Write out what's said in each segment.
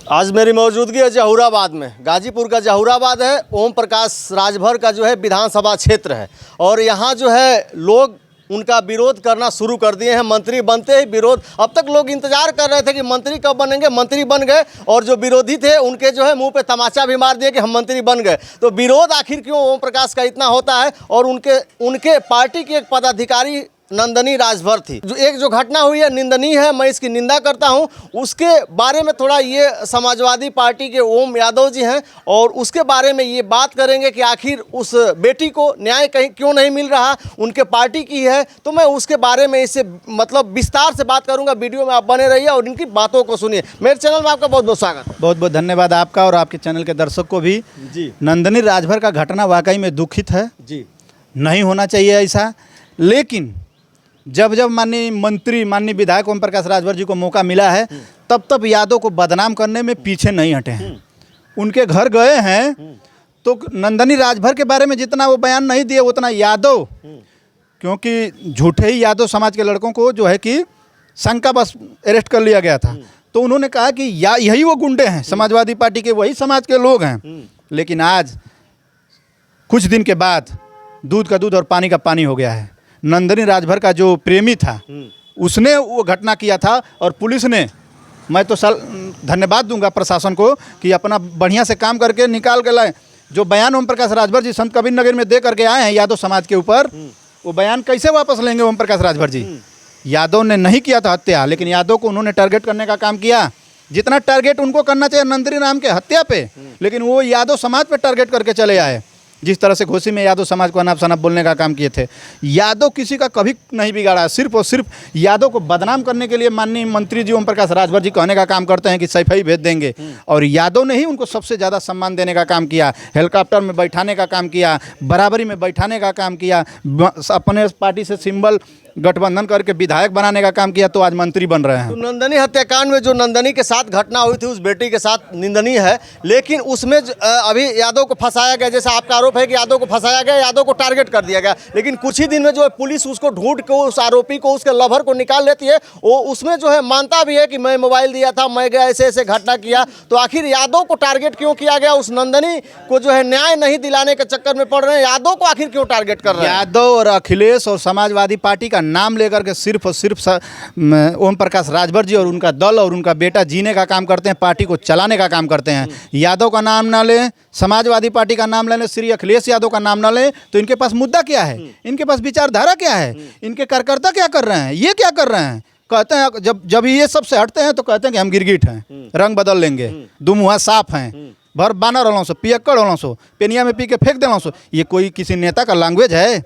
आज मेरी मौजूदगी है जहूराबाद में। गाजीपुर का जहूराबाद है, ओम प्रकाश राजभर का जो है विधानसभा क्षेत्र है और यहाँ जो है लोग उनका विरोध करना शुरू कर दिए हैं। मंत्री बनते ही विरोध, अब तक लोग इंतजार कर रहे थे कि मंत्री कब बनेंगे, मंत्री बन गए और जो विरोधी थे उनके जो है मुंह पे तमाचा भी मार दिए कि हम मंत्री बन गए। तो विरोध आखिर क्यों ओम प्रकाश का इतना होता है? और उनके पार्टी की एक पदाधिकारी नंदनी राजभर थी, जो घटना हुई है निंदनीय है, मैं इसकी निंदा करता हूं। उसके बारे में थोड़ा ये समाजवादी पार्टी के ओम यादव जी हैं और उसके बारे में ये बात करेंगे कि आखिर उस बेटी को न्याय कहीं क्यों नहीं मिल रहा, उनके पार्टी की है। तो मैं उसके बारे में इससे मतलब विस्तार से बात करूंगा। वीडियो में आप बने रहिए और इनकी बातों को सुनिए। मेरे चैनल में आपका बहुत बहुत स्वागत। बहुत बहुत धन्यवाद आपका और आपके चैनल के दर्शक को भी जी। नंदनी राजभर का घटना वाकई में दुखित है जी, नहीं होना चाहिए ऐसा। लेकिन जब माननीय मंत्री, माननीय विधायक ओम प्रकाश राजभर जी को मौका मिला है, तब यादव को बदनाम करने में पीछे नहीं हटे हैं। उनके घर गए हैं तो नंदनी राजभर के बारे में जितना वो बयान नहीं दिए उतना यादव, क्योंकि झूठे ही यादव समाज के लड़कों को जो है कि शंका बस अरेस्ट कर लिया गया था। तो उन्होंने कहा कि यही वो गुंडे हैं, समाजवादी पार्टी के वही समाज के लोग हैं। लेकिन आज कुछ दिन के बाद दूध का दूध और पानी का पानी हो गया है। नंदनी राजभर का जो प्रेमी था उसने वो घटना किया था और पुलिस ने, मैं तो धन्यवाद दूंगा प्रशासन को कि अपना बढ़िया से काम करके निकाल के लाए। जो बयान ओम प्रकाश राजभर जी संत कबीर नगर में दे करके आए हैं यादव समाज के ऊपर, वो बयान कैसे वापस लेंगे ओम प्रकाश राजभर जी? यादव ने नहीं किया था हत्या, लेकिन यादव को उन्होंने टारगेट करने का काम किया। जितना टारगेट उनको करना चाहिए नंदनी राम के हत्या पे, लेकिन वो यादव समाज पे टारगेट करके चले आए। जिस तरह से घोसी में यादव समाज को अनाप शनाप बोलने का काम किए थे। यादव किसी का कभी नहीं बिगाड़ा, सिर्फ और सिर्फ यादव को बदनाम करने के लिए माननीय मंत्री जी ओम प्रकाश राजभर जी कहने का काम करते हैं कि सैफई भेज देंगे। और यादव ने ही उनको सबसे ज़्यादा सम्मान देने का काम किया, हेलीकॉप्टर में बैठाने का काम किया, बराबरी में बैठाने का काम किया, अपने पार्टी से सिंबल गठबंधन करके विधायक बनाने का काम किया, तो आज मंत्री बन रहे हैं। तो नंदनी हत्याकांड में जो नंदनी के साथ घटना हुई थी उस बेटी के साथ निंदनीय है, लेकिन उसमें अभी यादव को फंसाया गया। जैसा आपका आरोप है कि यादव को फंसाया गया, यादव को टारगेट कर दिया गया, लेकिन कुछ ही दिन में जो है पुलिस उसको ढूंढ के उस आरोपी को, उसके लवर को निकाल लेती है। वो उसमें जो है मानता भी है कि मैं मोबाइल दिया था, मैं गया ऐसे ऐसे घटना किया। तो आखिर यादव को टारगेट क्यों किया गया? उस नंदनी को जो है न्याय नहीं दिलाने के चक्कर में पड़ रहे हैं। यादव को आखिर क्यों टारगेट कर रहे हैं? यादव और अखिलेश और समाजवादी पार्टी का नाम लेकर के सिर्फ और सिर्फ ओम प्रकाश राजभर जी और उनका दल और उनका बेटा जीने का काम करते हैं, पार्टी को चलाने का काम करते हैं। यादव का नाम ना लें, समाजवादी पार्टी का नाम लें, श्री अखिलेश यादव का नाम ना लें, तो इनके पास मुद्दा क्या है, इनके पास विचारधारा क्या है, इनके कार्यकर्ता क्या कर रहे हैं, ये क्या कर रहे हैं? कहते हैं जब ये सबसे हटते हैं तो कहते हैं कि हम गिरगिट हैं, रंग बदल लेंगे, दुमुहा साफ हैं, भर बानर होलों सो, पियक्कड़ होलों सो, पेनिया में पी के फेंक देलों सो। ये कोई किसी नेता का लैंग्वेज है?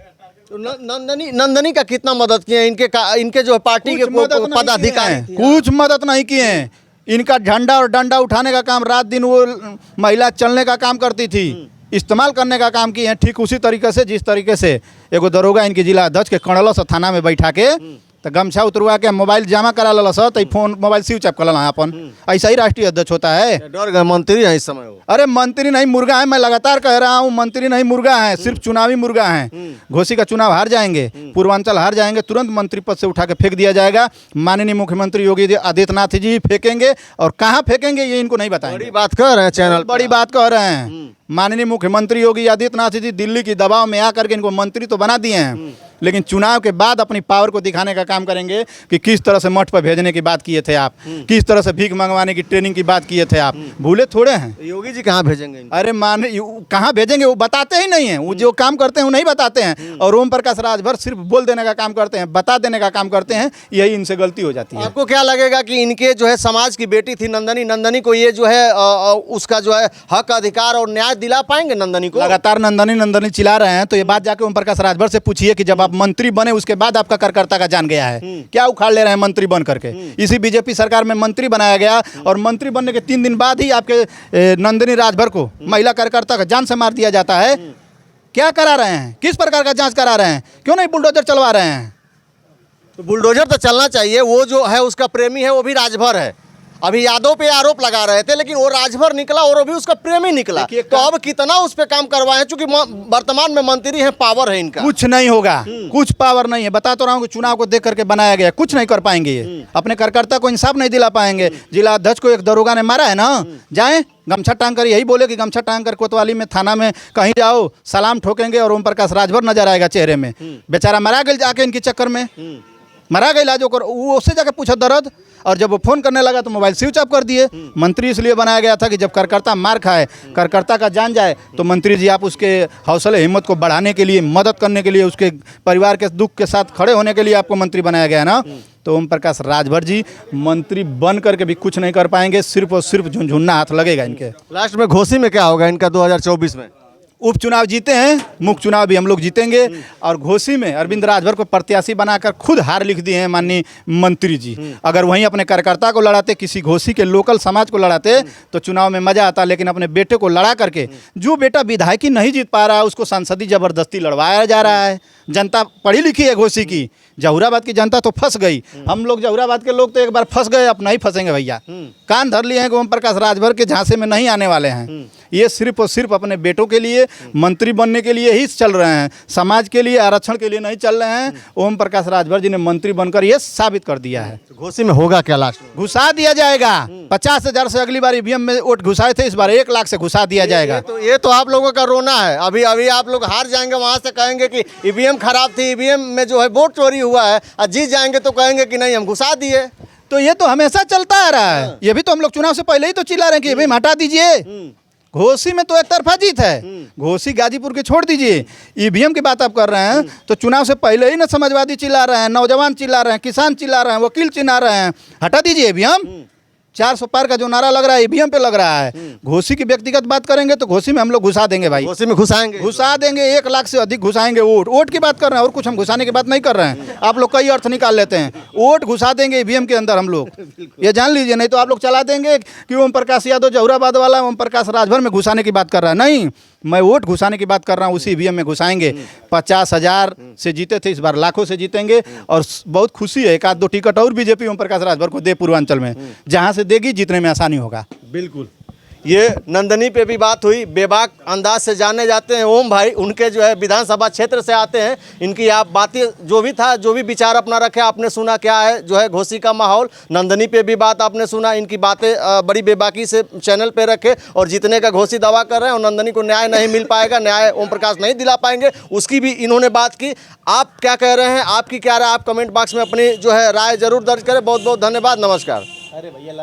तो नंदनी का कितना मदद किए इनके जो पार्टी के पदाधिकारी? कुछ मदद नहीं किए हैं। इनका झंडा और डंडा उठाने का काम, रात दिन वो महिला चलने का काम करती थी, इस्तेमाल करने का काम किए हैं। ठीक उसी तरीके से जिस तरीके से एगो दरोगा इनकी जिला अध्यक्ष के कणल से थाना में बैठा के तो गमछा उतरवा के मोबाइल जमा करा लल स, तो फोन मोबाइल स्विच ऑफ कर ला अपन। ऐसा ही राष्ट्रीय अध्यक्ष होता है। डर गए मंत्री है इस समय वो। अरे मंत्री नहीं मुर्गा है, मैं लगातार कह रहा हूँ, मंत्री नहीं मुर्गा है, सिर्फ चुनावी मुर्गा है। घोसी का चुनाव हार जाएंगे, पूर्वांचल हार जाएंगे, तुरंत मंत्री पद से उठा के फेंक दिया जाएगा। माननीय मुख्यमंत्री योगी आदित्यनाथ जी फेंकेंगे, और कहाँ फेंकेंगे ये इनको नहीं बताएंगे। बड़ी बात कह रहे हैं, चैनल बड़ी बात कह रहे हैं। माननीय मुख्यमंत्री योगी आदित्यनाथ जी दिल्ली की दबाव में आकर के इनको मंत्री तो बना दिए हैं, लेकिन चुनाव के बाद अपनी पावर को दिखाने का काम करेंगे कि किस तरह से मठ पर भेजने की बात किए थे आप, किस तरह से भीख मंगवाने की ट्रेनिंग की बात किए थे आप। भूले थोड़े हैं? योगी जी कहाँ भेजेंगे? अरे कहाँ भेजेंगे? वो बताते ही नहीं है। वो जो काम करते हैं वो नहीं बताते हैं। और ओम प्रकाश राजभर सिर्फ बोल देने का काम करते हैं, बता देने का काम करते हैं। यही इनसे गलती हो जाती है। आपको क्या लगेगा कि इनके जो है समाज की बेटी थी नंदनी को ये जो है उसका जो है हक, अधिकार और न्याय दिला पाएंगे नंदनी को? लगातार नंदनी चिल्ला रहे हैं, तो ये बात जाके ओम प्रकाश राजभर से पूछिए कि जब आप मंत्री बने उसके बाद आपका कार्यकर्ता का जान गया है, क्या उखाड़ ले रहे हैं मंत्री बन करके? इसी बीजेपी सरकार में मंत्री बनाया गया और मंत्री बनने के 3 दिन बाद ही आपके नंदनी राजभर को, महिला कार्यकर्ता का, जान से मार दिया जाता है। क्या करा रहे हैं? किस प्रकार का जांच करा रहे हैं? क्यों नहीं बुलडोजर चलवा रहे हैं? तो बुलडोजर तो चलना चाहिए। वो जो है उसका प्रेमी है वो भी राजभर है। अभी यादव पे आरोप लगा रहे थे, लेकिन वो राजभर निकला और वो भी उसका प्रेमी निकला। देखिए, तो अब कितना उस पे काम करवाएं, चूंकि वर्तमान में मंत्री हैं, पावर है इनका। कुछ नहीं होगा, कुछ पावर नहीं है। बता तो रहा हूँ कि चुनाव को देख करके बनाया गया, कुछ नहीं कर पाएंगे ये। अपने कार्यकर्ता को इंसाफ नहीं दिला पाएंगे। जिला अध्यक्ष को एक दरोगा ने मारा है ना, जाए गमछा टांग कर, यही बोले कि गमछा टांग कर कोतवाली में थाना में कहीं जाओ, सलाम ठोकेंगे और ओम प्रकाश राजभर नजर आएगा चेहरे में। बेचारा मरा गया जाके इनके चक्कर में, मरा गया इलाजों कर। वो उससे जाके पूछा दर्द, और जब वो फोन करने लगा तो मोबाइल स्विच ऑफ कर दिए। मंत्री इसलिए बनाया गया था कि जब कार्यकर्ता मार खाए, कार्यकर्ता का जान जाए, तो मंत्री जी आप उसके हौसले हिम्मत को बढ़ाने के लिए, मदद करने के लिए, उसके परिवार के दुख के साथ खड़े होने के लिए आपको मंत्री बनाया गया ना। तो ओम प्रकाश राजभर जी मंत्री बन करके भी कुछ नहीं कर पाएंगे, सिर्फ और सिर्फ झुनझुन्ना हाथ लगेगा इनके। लास्ट में घोसी में क्या होगा इनका 2024 में? उपचुनाव जीते हैं, मुख्य चुनाव भी हम लोग जीतेंगे। और घोसी में अरविंद राजभर को प्रत्याशी बनाकर खुद हार लिख दिए हैं माननीय मंत्री जी। अगर वहीं अपने कार्यकर्ता को लड़ाते, किसी घोसी के लोकल समाज को लड़ाते, तो चुनाव में मजा आता। लेकिन अपने बेटे को लड़ा करके, जो बेटा विधायकी नहीं जीत पा रहा है उसको सांसदी जबरदस्ती लड़वाया जा रहा है। जनता पढ़ी लिखी है घोसी की, जहुराबाद की जनता तो फंस गई। हम लोग जहुराबाद के लोग तो एक बार फंस गए, अब नहीं फंसेंगे भैया। कान धर लिए हैं कि ओम प्रकाश राजभर के झांसे में नहीं आने वाले हैं। ये सिर्फ और सिर्फ अपने बेटों के लिए, मंत्री बनने के लिए ही चल रहे हैं, समाज के लिए, आरक्षण के लिए नहीं चल रहे हैं। ओम प्रकाश राजभर जी ने मंत्री बनकर ये साबित कर दिया है। घोसी में होगा क्या लास्ट में? घुसा दिया जाएगा। 50,000 से अगली बार ईवीएम में वोट घुसाए थे, इस बार 1 लाख से घुसा दिया जाएगा। ये तो आप लोगों का रोना है। अभी अभी आप लोग हार जाएंगे, वहां से कहेंगे कि ईवीएम खराब थी, ईवीएम में जो है वोट चोरी हुआ है, और जीत जाएंगे तो कहेंगे कि नहीं हम घुसा दिए। तो ये तो हमेशा चलता आ रहा है। ये भी तो हम लोग चुनाव से पहले ही तो चिल्ला रहे हैं कि भाई हटा दीजिए। घोसी में तो एक तरफा जीत है, घोसी गाजीपुर के छोड़ दीजिए। ईवीएम की बात आप कर रहे हैं, तो चुनाव से पहले ही ना समाजवादी चिल्ला रहे हैं, नौजवान चिल्ला रहे हैं, किसान चिल्ला रहे हैं, वकील चिल्ला रहे हैं, हटा दीजिए ईवीएम। 400 पार का जो नारा लग रहा है ईवीएम पे लग रहा है। घोसी की व्यक्तिगत बात करेंगे तो घोसी में हम लोग घुसा देंगे भाई, घोसी में घुसाएंगे, घुसा देंगे। 1 लाख से अधिक घुसाएंगे वोट। वोट की बात कर रहे हैं और कुछ हम घुसाने की बात नहीं कर रहे हैं। आप लोग कई अर्थ निकाल लेते हैं। वोट घुसा देंगे ईवीएम के अंदर हम लोग, ये जान लीजिए। नहीं तो आप लोग चला देंगे कि ओम प्रकाश यादव जहुराबाद वाला ओम प्रकाश राजभर में घुसाने की बात कर रहा है। नहीं, मैं वोट घुसाने की बात कर रहा हूँ, उसी ईवीएम में घुसाएंगे। 50,000 से जीते थे, इस बार लाखों से जीतेंगे। और बहुत खुशी है, 1-2 टिकट और बीजेपी ओम प्रकाश राजभर को दे पूर्वांचल में, जहाँ से देगी जीतने में आसानी होगा। बिल्कुल। ये नंदनी पे भी बात हुई। बेबाक अंदाज से जाने जाते हैं ओम भाई, उनके जो है विधानसभा क्षेत्र से आते हैं। इनकी आप बातें जो भी था, जो भी विचार अपना रखे, आपने सुना क्या है जो है घोसी का माहौल। नंदनी पे भी बात आपने सुना, इनकी बातें बड़ी बेबाकी से चैनल पे रखे और जीतने का घोसी दावा कर रहे हैं। और नंदनी को न्याय नहीं मिल पाएगा, न्याय ओम प्रकाश नहीं दिला पाएंगे, उसकी भी इन्होंने बात की। आप क्या कह रहे हैं, आपकी क्या राय, आप कमेंट बॉक्स में अपनी जो है राय जरूर दर्ज करें। बहुत बहुत धन्यवाद, नमस्कार। अरे भैया